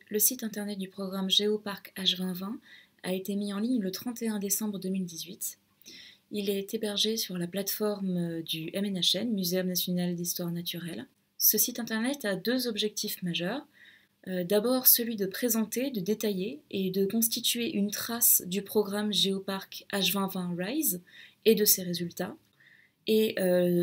le site internet du programme Géoparc H2020 a été mis en ligne le 31 décembre 2018. Il est hébergé sur la plateforme du MNHN, Muséum national d'histoire naturelle. Ce site internet a deux objectifs majeurs. D'abord celui de présenter, de détailler et de constituer une trace du programme Géoparc H2020 RISE et de ses résultats. Et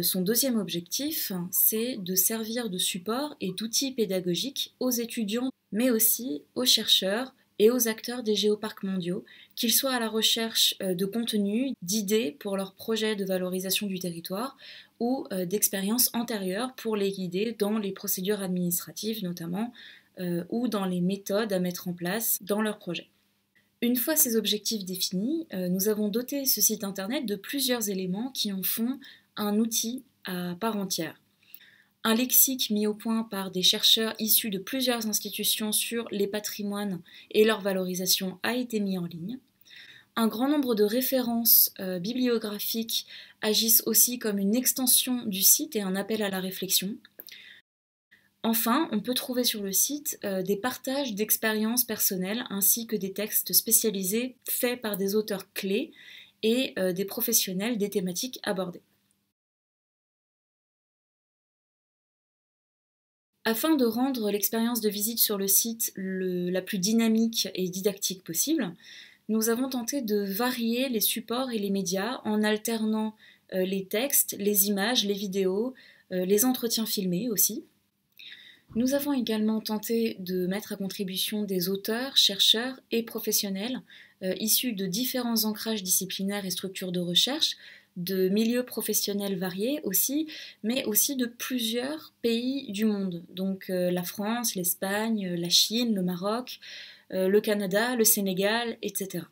son deuxième objectif, c'est de servir de support et d'outil pédagogique aux étudiants, mais aussi aux chercheurs et aux acteurs des géoparcs mondiaux, qu'ils soient à la recherche de contenu, d'idées pour leurs projets de valorisation du territoire ou d'expériences antérieures pour les guider dans les procédures administratives notamment, ou dans les méthodes à mettre en place dans leurs projets. Une fois ces objectifs définis, nous avons doté ce site internet de plusieurs éléments qui en font un outil à part entière. Un lexique mis au point par des chercheurs issus de plusieurs institutions sur les patrimoines et leur valorisation a été mis en ligne. Un grand nombre de références bibliographiques agissent aussi comme une extension du site et un appel à la réflexion. Enfin, on peut trouver sur le site des partages d'expériences personnelles ainsi que des textes spécialisés faits par des auteurs clés et des professionnels des thématiques abordées. Afin de rendre l'expérience de visite sur le site la plus dynamique et didactique possible, nous avons tenté de varier les supports et les médias en alternant les textes, les images, les vidéos, les entretiens filmés aussi. Nous avons également tenté de mettre à contribution des auteurs, chercheurs et professionnels issus de différents ancrages disciplinaires et structures de recherche, de milieux professionnels variés aussi, mais aussi de plusieurs pays du monde, donc la France, l'Espagne, la Chine, le Maroc, le Canada, le Sénégal, etc.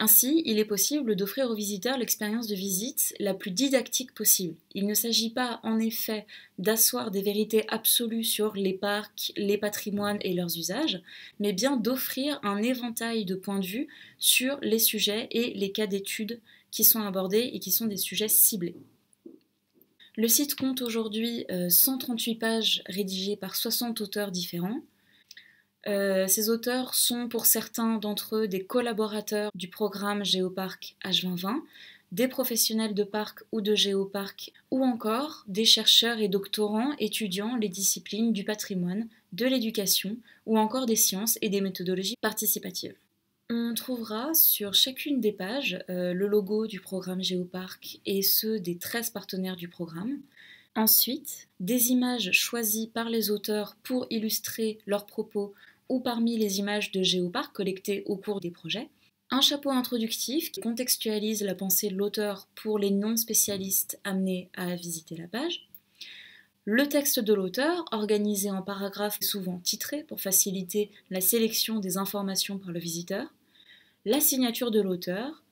Ainsi, il est possible d'offrir aux visiteurs l'expérience de visite la plus didactique possible. Il ne s'agit pas, en effet, d'asseoir des vérités absolues sur les parcs, les patrimoines et leurs usages, mais bien d'offrir un éventail de points de vue sur les sujets et les cas d'études qui sont abordés et qui sont des sujets ciblés. Le site compte aujourd'hui 138 pages rédigées par 60 auteurs différents. Ces auteurs sont pour certains d'entre eux des collaborateurs du programme Géoparc H2020, des professionnels de parc ou de géoparc, ou encore des chercheurs et doctorants étudiant les disciplines du patrimoine, de l'éducation, ou encore des sciences et des méthodologies participatives. On trouvera sur chacune des pages le logo du programme Géoparc et ceux des 13 partenaires du programme. Ensuite, des images choisies par les auteurs pour illustrer leurs propos ou parmi les images de Géoparc collectées au cours des projets. Un chapeau introductif qui contextualise la pensée de l'auteur pour les non-spécialistes amenés à visiter la page. Le texte de l'auteur, organisé en paragraphes souvent titrés pour faciliter la sélection des informations par le visiteur. La signature de l'auteur,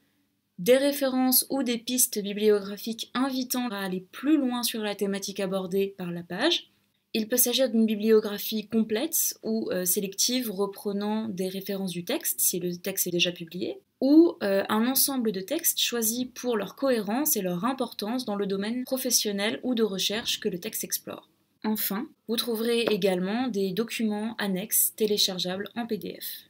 des références ou des pistes bibliographiques invitant à aller plus loin sur la thématique abordée par la page. Il peut s'agir d'une bibliographie complète ou sélective reprenant des références du texte, si le texte est déjà publié, ou un ensemble de textes choisis pour leur cohérence et leur importance dans le domaine professionnel ou de recherche que le texte explore. Enfin, vous trouverez également des documents annexes téléchargeables en PDF.